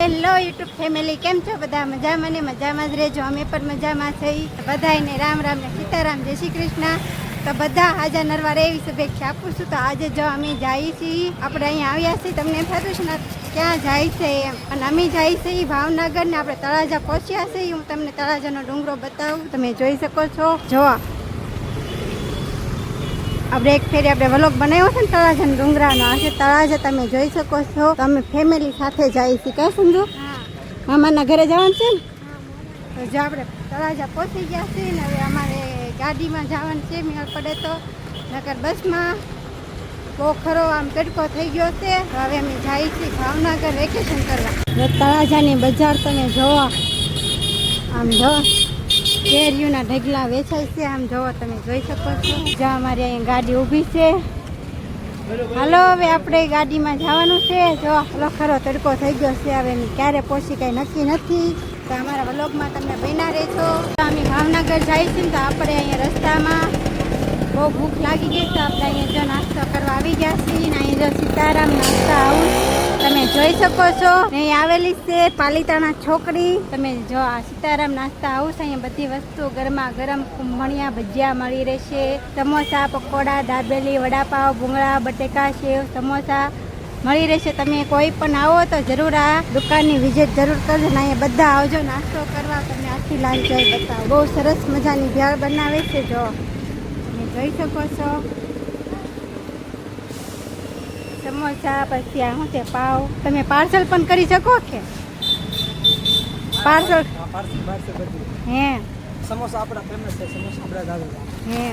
Hello YouTube family, કેમ છો બધા? મજામાં ને મજામાં જ રહેજો. અમે પણ મજામાં છીએ. બધાને રામ રામ ને સીતારામ, જય શ્રી કૃષ્ણ. તો બધા હાજર નરવાર એવી શુભેચ્છા આપું છું. તો આજે જો અમે જઈએ છીએ, આપણે અહીંયા આવ્યા છીએ, તમને એમ થતું છે ને ક્યાં જાય છે એમ, અને અમે જઈએ છીએ ભાવનગર ને આપણે તળાજા પહોંચ્યા છીએ. હું તમને તળાજાનો ડુંગરો બતાવું, તમે જોઈ શકો છો. જો આપણે એક ફેરી આપણે વ્લોગ બનાવ્યો છે ને તળાજા ડુંગરાનો, આ છે તળાજા, તમે જોઈ શકો છો. તો અમે ફેમિલી સાથે જઈએ છીએ. ક્યાં સમજો મામાના ઘરે જવાનું છે ને, તો જો આપણે તળાજા પહોંચી ગયા છીએ ને હવે અમારે ગાડીમાં જવાનું છે. મેળ પડે તો, નકર બસમાં બહુ ખરો આમ તડકો થઈ ગયો છે. તો હવે અમે જઈએ છીએ ભાવનગર વેકેશન કરવા. તળાજાની બજાર તમે જોવો, આમ જો કેરીઓના ઢગલા વેચાય છે, આમ જોવો તમે જોઈ શકો છો. જ્યાં અમારી અહીંયા ગાડી ઊભી છે. હાલો હવે આપણે ગાડીમાં જવાનું છે. જો હલો ખરો તડકો થઈ ગયો છે, હવે ક્યારે પહોંચી કંઈ નક્કી નથી. તો અમારા વ્લોગમાં તમને બન્યા રહેજો. અમે ભાવનગર જઈએ છીએ ને તો આપણે અહીંયા રસ્તામાં બહુ ભૂખ લાગી ગઈ, તો આપણે અહીંયા જો નાસ્તો કરવા આવી ગયા છીએ. ને અહીં જો સીતારામ નાસ્તા હાઉસ તમે જોઈ શકો છો. અહીં આવેલી છે પાલિતાણા છોકરી. તમે જો આ સીતારામ નાસ્તા હાઉસ, અહીંયા બધી વસ્તુ ગરમા ગરમ ખમણિયા ભજીયા મળી રહેશે. સમોસા, પકોડા, દાબેલી, વડાપાવ, ભૂંગળા, બટેકા, સેવ, સમોસા મળી રહેશે. તમે કોઈ પણ આવો તો જરૂર આ દુકાનની વિઝિટ જરૂર કરજો. ને અહીંયા બધા આવજો નાસ્તો કરવા, તમને આખી લાલ જાય બતાવો. બહુ સરસ મજાની ભેળ બનાવે છે, જો તમે જોઈ શકો છો. સમોસા, પછી આ શું છે પાવ, તમે પાર્સલ પણ કરી શકો કે પાર્સલ હે સમોસા આપણા ફેમસ છે, સમોસા આપણા દાદા હે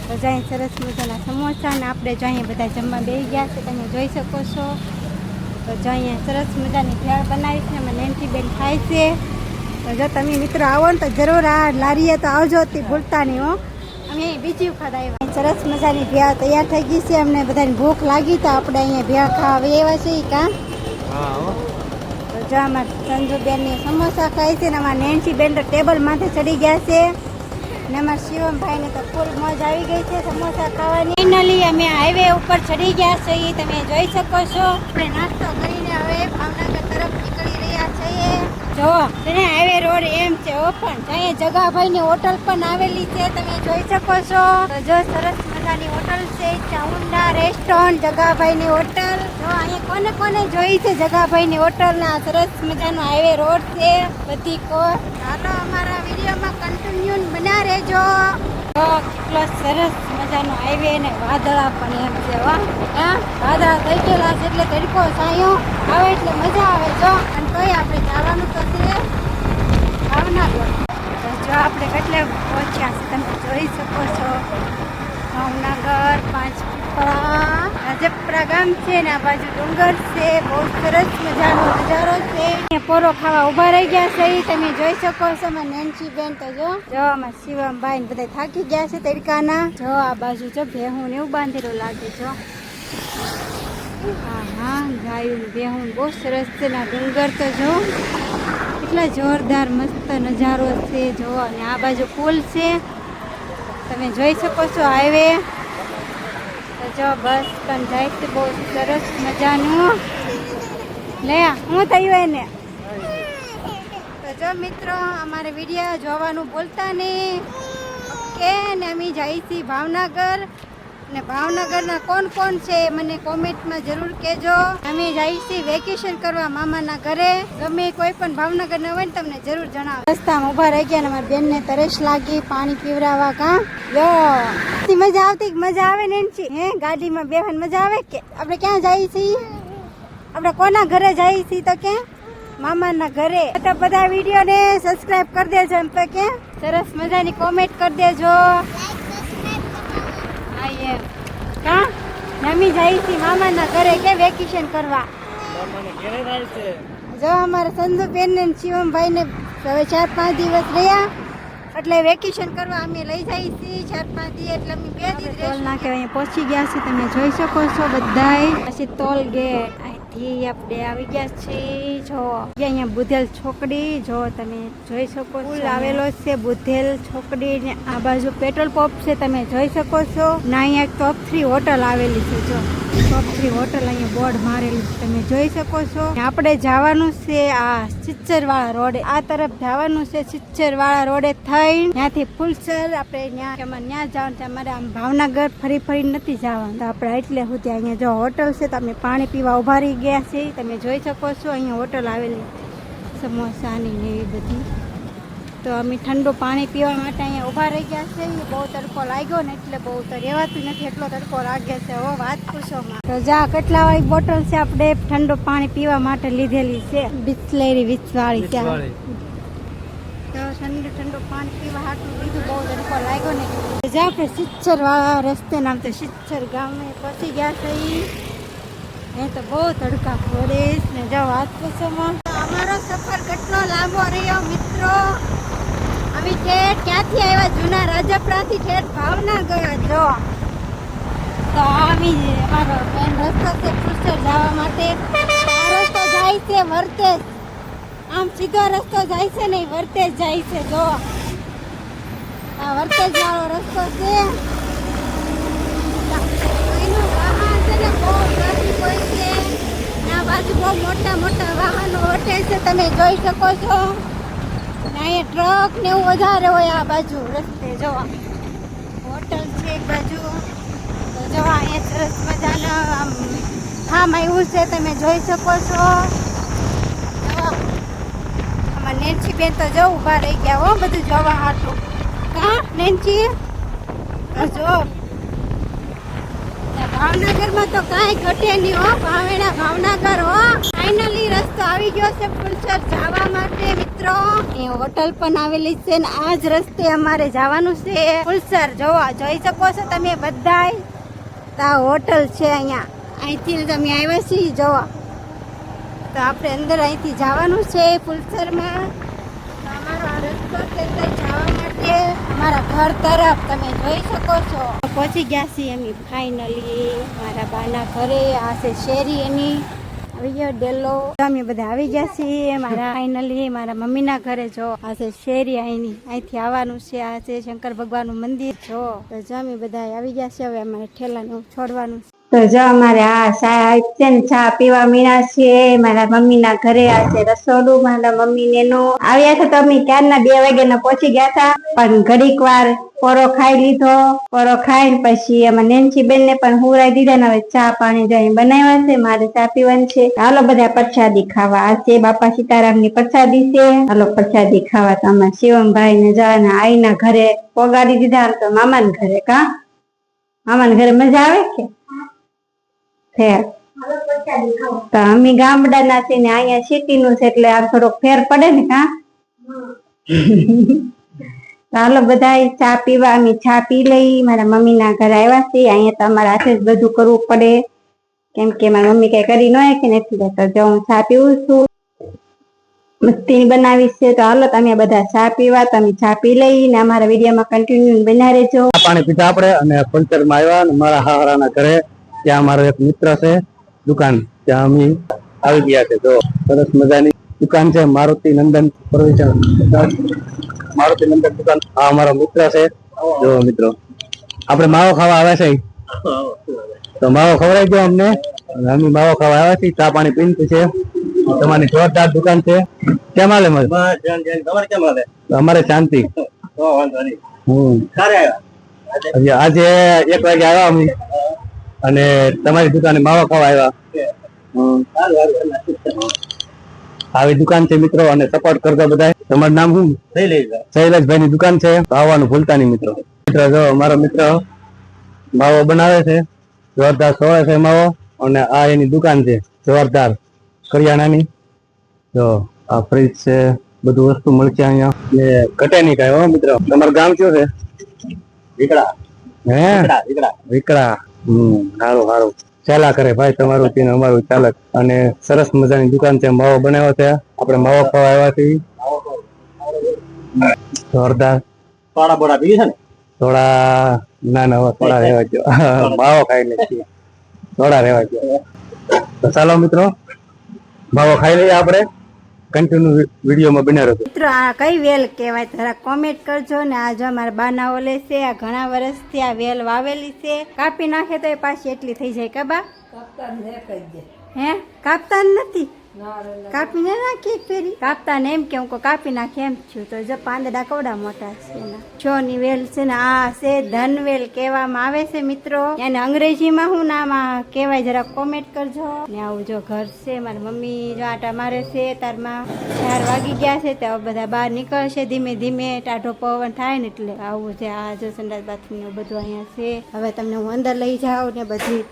તો જાય સરસ મજાના સમોસા. ને આપણે જો અહીંયા બધા જમવા બેસી ગયા છે, તમે જોઈ શકો છો. તો જો અહીંયા સરસ મજાની ભેળ બનાવી છે, એમાં નેન્ટી બેન ખાય છે. તો જો તમે મિત્રો આવો ને તો જરૂર આ લારીએ તો આવજો, તે ભૂલતા નહીં હો. અમે બીજી વખત આવ્યા. સરસ મજાની ભેળ તૈયાર થઈ ગઈ છે. અમને બધાની ભૂખ લાગી તો આપણે અહીંયા ભેળ ખાવા એવા છે કાં. તો જો અમારા સંજુબેનની સમોસા ખાય છે ને અમારા નેન્સીબેન તો ટેબલ માથે ચડી ગયા છે. ને અમારા શિવમભાઈને તો ફૂલ મોજ આવી ગઈ છે સમોસા ખાવાની. ફાઇનલી અમે હાઈવે ઉપર ચડી ગયા છીએ, તમે જોઈ શકો છો. આપણે નાસ્તો કરીને હવે ભાવનગર તરફ નીકળી રહ્યા છીએ. જો તેને હાઈવે રોડ એમ છે ઓપન. અહીંયા જગાભાઈની હોટલ પણ આવેલી છે, તમે જોઈ શકો છો. તો જો સરસ મજાની હોટલ છે, ચાઉંડા રેસ્ટોરન્ટ, જગાભાઈની હોટલ. જો અહીંયા કોને કોને જોઈ છે જગાભાઈની હોટલ ના સરસ મજાનો હાઈવે રોડ છે બધી કોર. ચાલો અમારા વિડીયોમાં કન્ટિન્યુ બના રહેજો. કેટલો સરસ મજાનો હાઈવે ને વાદળા પણ એમ છે. વાદળા થઈ ગયેલા છે એટલે તડકો છાંયો આવે એટલે મજા આવે. જો અને તોય આપણે જવાનું તો છે ભાવનગર. જો આપણે કેટલે પહોંચ્યા છે તમે જોઈ શકો છો. ભાવનગર પાંચપીપળા રાજપરા ગામ છે ને આ બાજુ ડુંગર છે. બહુ સરસ મજાનો નજારો છે. અહીંયા પોરો ખાવા ઉભા રહી ગયા છે, તમે જોઈ શકો છો. માં નેન્સી બેન તો જો આમાં શિવમભાઈ ને બધા થાકી ગયા છે તડકાના. જો આ બાજુ જો ભેહું ને એવું બાંધેલું લાગે. જો હા ગાયું ભેહું બહુ સરસ છે. ના ડુંગર તો જો એટલા જોરદાર મસ્ત નજારો છે. જો અને આ બાજુ પુલ છે, તમે જોઈ શકો છો હાઈવે. તો જો બસ પણ જાય છે બહુ સરસ મજાનું. લે હું થયું એને. તો જો મિત્રો અમારે વિડીયો જોવાનું ભૂલતા નહીં. ઓકે ને અમે જઈએ છીએ ભાવનગર. ને ભાવનગરના કોણ કોણ છે મને કોમેન્ટમાં જરૂર કહેજો. અમે જઈએ છીએ વેકેશન કરવા મામાના ઘરે. ગમે કોઈ પણ ભાવનગર ન હોય ને તમને જરૂર જણાવો. રસ્તામાં ઊભા રહી ગયા ને અમારી બેનને તરસ લાગી પાણી પીવડાવવા. કાં જો મજા આવતી મજા આવે ને હે ગાડીમાં બેહવાની મજા આવે. કે આપણે ક્યાં જઈએ છીએ? આપણે કોના ઘરે જઈએ છીએ? તો કે મામાના ઘરે. તો બધા વિડીયોને સબસ્ક્રાઇબ કરી દેજો. એમ તો કે સરસ મજાની કોમેન્ટ કરી દેજો. નમી જાય છે મામાના ઘરે કે વેકેશન કરવા. જો અમારા સંજુબેન ને શિવમભાઈ ને હવે 4-5 દિવસ રહ્યા એટલે વેકેશન કરવા અમે લઈ જઈએ છીએ. 4-5 દિવસ એટલે અમે 2 દિવસ ટોલ નાકે અહીંયા પહોંચી ગયા છે, તમે જોઈ શકો છો બધાય. પછી ટોલ ગેટ અહીંથી આપણે આવી ગયા છીએ. જો અહીંયા બુધેલ છોકડી, જો તમે જોઈ શકો છો પુલ આવેલો છે બુધેલ છોકડી. ને આ બાજુ પેટ્રોલ પંપ છે, તમે જોઈ શકો છો. ને અહીંયા ટોપ 3 હોટલ આવેલી છે. જો ટોપ 3 હોટલ અહીંયા બોર્ડ મારેલું છે તમે જોઈ શકો છો. આપણે જવાનું છે આ સિચ્ચરવાળા રોડે, આ તરફ જવાનું છે સિચ્ચરવાળા રોડે થઈ ત્યાંથી ફૂલસર આપણે ત્યાં જવાનું છે. અમારે આમ ભાવનગર ફરી ફરી નથી જવાનું, તો આપણે એટલે સુધી અહીંયા જો હોટલ છે તો અમે પાણી પીવા ઉભા રહી ગયા છે. તમે જોઈ શકો છો અહીંયા હોટલ આવેલી સમોસાની ને એવી બધી. તો અમે ઠંડુ પાણી પીવા માટે અહીંયા ઊભા રહી ગયા છે. બહુ તડકો લાગ્યો ને એટલે બહુ તો રહેવાતું નથી, એટલો તડકો લાગે છે. હો વાત પૂછો માં. તો જા કેટલા વાળી બોટલ છે આપણે ઠંડુ પાણી પીવા માટે લીધેલી છે, બિસ્લેરી 20 વાળી છે. તો ઠંડુ પાણી પીવા હાટું લીધું, બહુ તડકો લાગ્યો ને. જા આપણે સિચ્ચર વાળા રસ્તે નામ તો સિચ્ચર ગામે પહોંચી ગયા છે. એ તો બહુ તડકા પડે ને. જો વાત પૂછો માં. અમારો સફર કેટલો લાંબો રહ્યો મિત્રો. અમે ઠેઠ ક્યાંથી આવ્યા, જૂના રાજપરાથી ઠેઠ ભાવનગર. જો તો અમારો મેન રસ્તો છે ફૂલસર જવા માટે. આ રસ્તો જાય છે વર્તેજ, આમ સીધો રસ્તો જાય છે નહીં, વર્તેજ જાય છે. જો આ વર્તેજ વાળો રસ્તો છે. એનું વાહન છે ને બહુ ટ્રાફિક હોય છે. આ બાજુ બહુ મોટા મોટા વાહનો ઓટે છે, તમે જોઈ શકો છો. અહીંયા ટ્રક ને એવું વધારે હોય આ બાજુ રસ્તે. જોવા હોટલ છે એક બાજુ. તો જોવા અહીંયા સરસ મજાના આમ ફાર્મ આવ્યું છે, તમે જોઈ શકો છો. આમાં નેન્સી બેન તો જો ઊભા રહી ગયા હો બધું જોવા હાટું. કા નેન્સી જો ભાવનગરમાં તો કાંઈ ઘટે નહીં હો. ભાવેણા ભાવનગર હો. ફાઇનલી રસ્તો આવી ગયો છે ફૂલસર જવા માટે મિત્રો. એ હોટલ પણ આવેલી છે ને આ જ રસ્તે અમારે જવાનું છે ફૂલસર. જોવા જોઈ શકો છો તમે બધાય. આ હોટલ છે અહીંયા, અહીંથી તમે આવ્યા છીએ જોવા. તો આપણે અંદર અહીંથી જવાનું છે ફૂલસરમાં. તો અમારો આ રસ્તો છે જવા માટે અમારા ઘર તરફ, તમે જોઈ શકો છો. પહોંચી ગયા છીએ અમે ફાઇનલી મારા બાના ઘરે. આ છે શેરી એની આવી ગયો ડેલો. અમે બધા આવી ગયા છીએ મારા ફાઇનલી મારા મમ્મીના ઘરે. જો આ છે શેરી અહીંથી આવવાનું છે. આ છે શંકર ભગવાનનું મંદિર. જો તો અમે બધા આવી ગયા છે. હવે અમારે ઠેલાને છોડવાનું છે. તો જો અમારે આ સાહેબ છે ને ચા પીવા મીણા છે મારા મમ્મી ના ઘરે. આ છે રસોડું મારા મમ્મી ને નું. આવ્યા હતા તો અમે ક્યારના 2 વાગ્યા પહોંચી ગયા હતા, પણ ઘડીક વાર પોરો ખાઈ લીધો. પોરો ખાઈને પછી એમાં નેન્સી બેન ને પણ હુરાઈ દીધા ને હવે ચા પાણી જઈ બનાવ્યા છે. મારે ચા પીવાની છે. હાલો બધા પ્રસાદી ખાવા. આ છે બાપા સીતારામ ની પ્રસાદી છે. હાલો પ્રસાદી ખાવા. તો આમાં શિવમભાઈ ને જવાના આઈ ના ઘરે પોગાડી દીધા. તો મામા ના ઘરે. કા મામા ના ઘરે મજા આવે કે તો અમે ગામડાના છે ને અહીંયા સિટી નું છે એટલે આમ થોડોક ફેર પડે ને. કા ચાલો બધા ચા પીવા. અમે ચા પી લઈ. મારા મમ્મી ના ઘરે આવ્યા છીએ. અહીંયા તો અમારા હાથે જ બધું કરવું પડે, કેમ કે મારી મમ્મી કઈ કરી ન કે નથી રહેતા. જો હું ચા પીવું છું, મસ્તી બનાવી છે. તો હાલો તમે બધા ચા પીવા. તમે ચા પી લઈ ને અમારા વિડીયોમાં કન્ટિન્યુ બના રહેજો. પાણી પીધા આપણે અને પંચરમાં આવ્યા મારા હારાના ઘરે. ત્યાં મારો એક મિત્ર છે દુકાન, ત્યાં અમે આવી ગયા છે. જો સરસ મજાની દુકાન છે, મારુતિ નંદન ફર્નિચર. મારુતિ નંદન દુકાન. આ અમારો મિત્ર છે. જો મિત્રો આપણે માવો ખાવા આવ્યા છે, તો માવો ખવડાવી દો અમને. અમે માવો ખાવા આવ્યા છીએ. ચા પાણી પીને છે. તમારી જોરદાર દુકાન છે. કેમ હાલે? અમારે શાંતિ. આજે 1 વાગે આવ્યા અમે અને તમારી દુકાને માવો ખાવા આવ્યા. આવી દુકાન છે મિત્રો, અને સપોર્ટ કરજો બધા. તમારું નામ શું? શૈલેષભાઈ ની દુકાન છે. આવવાનું ભૂલતા નહીં મિત્રો. જો મારો મિત્ર માવો બનાવે છે, જોરદાર સોળે છે માવો. અને આ એની દુકાન છે જોરદાર કરિયાણાની. જો આ ફ્રીજ છે, બધું વસ્તુ મળશે અહીંયા. ઘટે નહીં કાંઈ હો મિત્રો. તમારું ગામ કયું છે? વિકડા. હે વિકડા. સારું સારું. ચાલા કરે ભાઈ તમારું પીને અમારું ચાલક. અને સરસ મજાની દુકાન છે. માવો બનાવ્યો છે. આપણે માવો ખાવા આવ્યા છીએ. જોરદાર. થોડા બોડા પી છે ને? થોડા ના ના થોડા રહેવા દો. માવો ખાઈ લે છીએ, થોડા રહેવા દો. તો ચાલો મિત્રો માવો ખાઈ લઈએ આપણે. કન્ટિન્યુ વિડીયોમાં બન્યા રહો મિત્રો. આ કઈ વેલ કહેવાય જરા કોમેન્ટ કરજો. ને આ જો અમારા બાના ઓલે છે, આ ઘણા વર્ષથી આ વેલ વાવેલી છે. કાપી નાખે તો એ પાછી એટલી થઈ જાય. કબા હે કાપતા જ નથી કાપીને નાખી ફેરી કાપતા ને એમ કે હું કાપી નાખી એમ છું તો જો પાંદડા કવડા મોટા છે એના છો ની વેલ છે ને આ છે ધનવેલ કહેવામાં આવે છે મિત્રો એને અંગ્રેજીમાં શું નામ કહેવાય જરા કોમેન્ટ કરજો ને આવું જો ઘર છે મારી મમ્મી જો આટા મારે છે તારમાં 4 વાગી ગયા છે તો બધા બહાર નીકળશે ધીમે ધીમે ટાઢો પવન થાય ને એટલે આવું છે આ જો સંડાસ બાથરૂમ ને બધું અહીંયા છે હવે તમને હું અંદર લઈ જાઉં ને બધી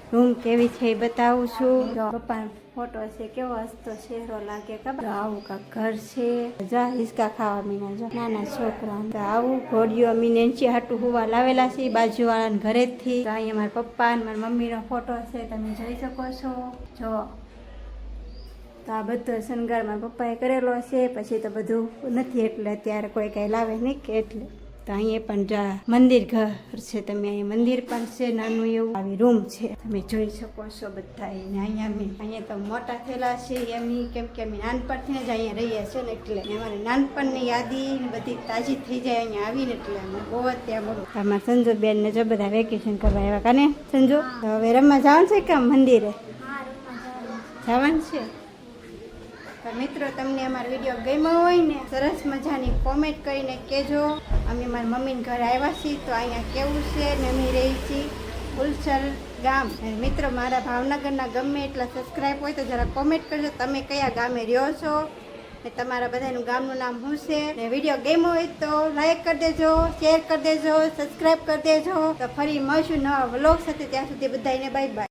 રૂમ કેવી છે એ બતાવું છું જો પપ્પા ફોટો છે કેવો હસતો ચહેરો લાગે ખબર આવું કાંક ઘર છે જા હિસકા ખાવા મીના જો નાના છોકરા તો આવું ઘોડીઓ મીને નીચે હાટું હુવા લાવેલા છે બાજુવાળાના ઘરેથી તો અહીંયા મારા પપ્પા અને મારી મમ્મીનો ફોટો છે તમે જોઈ શકો છો જો તો આ બધો શણગાર મારા પપ્પાએ કરેલો છે પછી તો બધું નથી એટલે અત્યારે કોઈ કાંઈ લાવે નહીં કે એટલે તો અહીંયા પણ જા મંદિર ઘર છે તમે અહીંયા મંદિર પણ છે નાનું એવું આવી રૂમ છે તમે જોઈ શકો છો બધા ને અહીંયા તો મોટા થયેલા છે એમની કેમ કે અમે નાનપણથી જ અહીંયા રહીએ છીએ ને એટલે અમારે નાનપણની યાદી ને બધી તાજી થઈ જાય અહીંયા આવીને એટલે અમે બહુ જ ત્યાં બોલું અમારા સંજુબેન ને જો બધા વેકેશન કરવા આવ્યા કાને સંજુ તો હવે રમવા જવાનું છે કે મંદિરે જવાનું છે મિત્રો તમને અમારો વિડીયો ગમ્યો હોય ને સરસ મજાની કોમેન્ટ કરીને કહેજો અમે મારા મમ્મીને ઘરે આવ્યા છીએ તો અહીંયા કેવું છે ને અમે રહી છીએ ફુલસર ગામ મિત્રો મારા ભાવનગરના ગમે એટલા સબસ્ક્રાઈબ હોય તો જરા કોમેન્ટ કરજો તમે કયા ગામે રહ્યો છો ને તમારા બધાનું ગામનું નામ શું છે ને વિડીયો ગમ્યો હોય તો લાઈક કરી દેજો શેર કરી દેજો સબસ્ક્રાઈબ કરી દેજો તો ફરી મળશું નવા વ્લોગ સાથે ત્યાં સુધી બધાને બાય બાય